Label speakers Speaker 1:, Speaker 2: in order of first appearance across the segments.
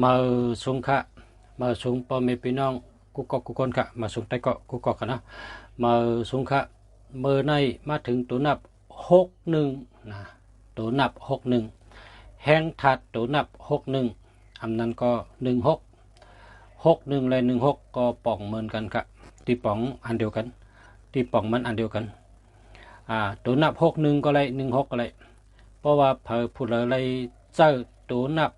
Speaker 1: มาสุงค่ะมาสุงพ่อแม่พี่น้องกุกกอกกุกคนค่ะมาสุงไตเกาะกุกกอกกันนะมาสุงค่ะเมื่อในมาถึงตัวนับ61นะตัวนับ61แห้งถัดตัวนับ61อันนั้นก็16และ16ก็ป่องเหมือนกันค่ะที่ป่องอันเดียวกันที่ป่องมันอันเดียวกันตัวนับ61ก็เลย16ก็เลยเพราะว่าเผอพูดอะไรเจ้าตัวนับ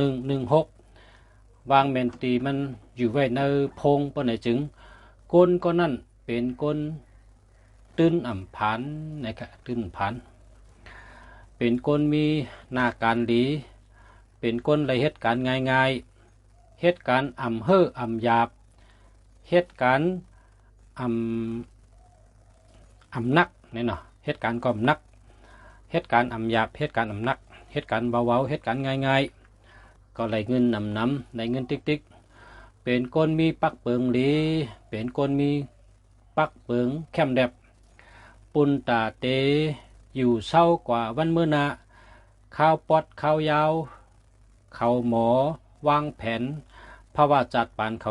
Speaker 1: 6116วางเมนตีมันอยู่ไว้ในพงปนไหนจึงก้นก็นั่นเป็นก้นตื้นอ่ำผานนะครับตื้นผานเป็นก้นมีหน้าการดีเป็นก้นไรเหตุการณ์ง่ายๆเหตุการณ์อ่ำเฮ่ออ่ำหยาบเหตุการณ์อ่ำนักนี่เนาะเหตุการณ์ก็นักเหตุการณ์อ่ำหยาบเหตุการณ์อ่ำนักเหตุการณ์เบาๆเหตุการณ์ง่ายๆก็ไหลเงินนำไหลเงินติ๊กเป็นคนมีปักเปิงหลีเป็นคนมีปักเปิงแคมแดบปุนตาเตอยู่เศร้ากว่าวันเมื่อนาข้าวปอดข้าวยาวเขาหมอวางแผนภาวะจัดปานเข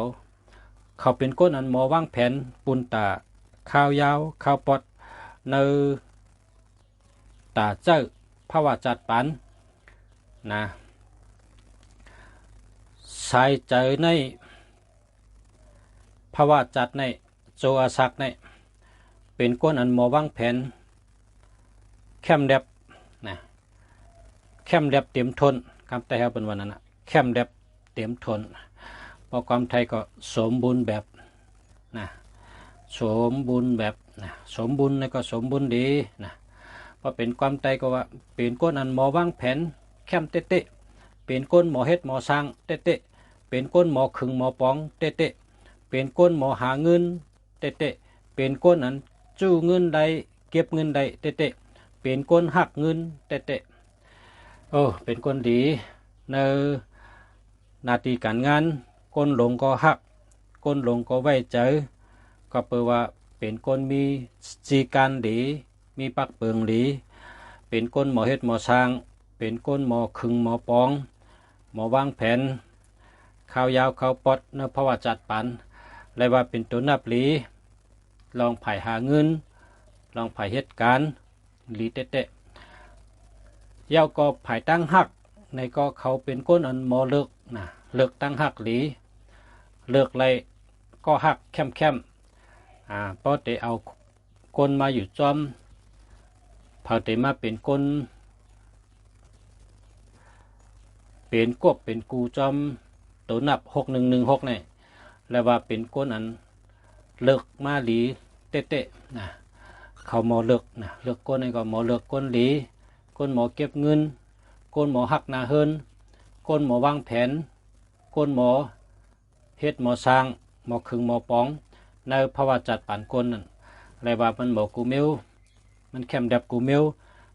Speaker 1: าเป็นก้นอันหมอวางแผนปุนตาข้าวยาวข้าวปอดในตาเจ้าภาวะจัดปานนะใส่ใจในภาวะจัดในโจอาศักในเป็นก้นอันหมอวางแผนแคมแดบนะแคมแดบเต็มทนคำแต่เฮาเป็นวันนั้นนะแคมแดบเต็มทนพอความไทยก็สมบูรณ์แบบนะสมบูรณ์แบบนะสมบูรณ์แล้วก็สมบูรณ์ดีนะพอเป็นความไทยก็ว่าเป็นก้นอันหมอวางแผนแคมเตะเป็นก้นหมอเฮ็ดหมอสร้างเตะเป็นก้นหมอขึงหมอปองเตะเป็นก้นหมอหาเงินเตะเป็นก้นอันจู้เงินใดเก็บเงินใดเตะเป็นก้นหักเงินเตะเป็นก้นดีในหน้าที่การงานก้นหลงก็หักก้นหลงก็ไว้ใจก็แปลว่าเป็นก้นมีจีการดีมีปักเปิงดีเป็นก้นหมอเฮ็ดหมอสร้างเป็นก้นหมอขึงหมอปองหมอวางแผนข้าวยาวข้าวปอดเนื้อภาวะจัดปันและว่าเป็นตัวนับหลีลองไผ่หาเงินลองไผ่เหตุการณ์หลีเตะเย้าก็ไผ่ตั้งหักในก็เขาเป็นก้นอันหมอเลิกนะเลิกตั้งหักหลีเลิกไรก็หักแคมเพราะแต่เอาก้นมาอยู่จอมเผาแต่มาเป็นก้นเป็นกบเป็นกูจอมตัวนับ6116เนี่ยแล้วว่าเป็นก้นอันเลิกมาหลีเตะนะเขาหมอเลิกนะเลิกก้นนี่ก็หมอเลิกก้นหลีก้นหมอเก็บเงินก้นหมอหักนาเฮินก้นหมอวางแผนก้นหมอเฮ็ดหมอสร้างหมอขึงหมอปองในภาวะจัดปานก้นนั่นแล้วว่ามันบอกกูเมวมันแคมแดบกูเมว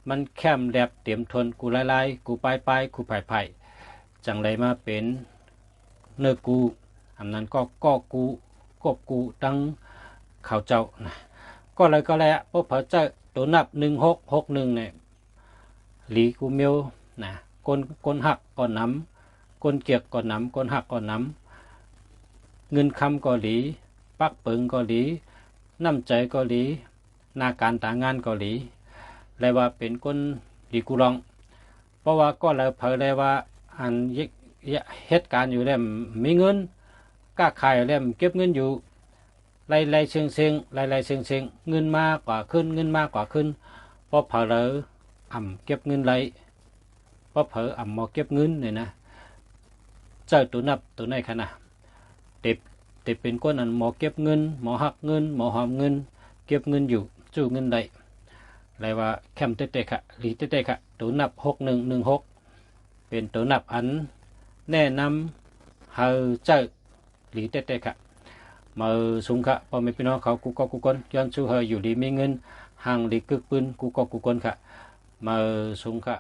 Speaker 1: มันแคมแดบเตรียมทนกูลายกูไปกูไผ่จังไรมาเป็นเนื้อกูอันนั้นก็กูกบกูตั้งข่าวเจ้านะก็เลยพวกเผาเจ้าตัวนับ1661เนี่ยหลีกูเมวนะก้นหักก่อนน้ำก้นเกียกก่อนน้ำก้นหักก่อนน้ำเงินคำก็หลีปักเปิงก็หลีน้ำใจก็หลีหน้าการตางานก็หลีเลยว่าเป็นก้นหลีกูรองเพราะว่าก็เลยเผยเลยว่าอันเหตุการณ์อยู่แล้วมีเงินก้าขายแล้วเก็บเงินอยู่ไล่เชิงไล่เชิงเงินมากกว่าขึ้นเงินมากกว่าขึ้นเพราะเผลอเก็บเงินไรเพราะเผลอหมอเก็บเงินเนี่ยนะเจ้าตัวนับตัวไหนขนาดเต็บเป็นก้นอันหมอเก็บเงินหมอหักเงินหมอหอมเงินเก็บเงินอยู่จู้เงินใดอะไรว่าแคมเตะค่ะหลีเตะค่ะตัวนับ6116เป็นตัวนับอันแนะนำเฮาเจ้าหลีเตะค่ะมาสุงค่ะพอไม่พี่น้องเขากูก็กูคนย้อนสู้เฮาอยู่ดีมีเงินห่างดีกึกปืนกูก็กูคนค่ะมาสุงค่ะ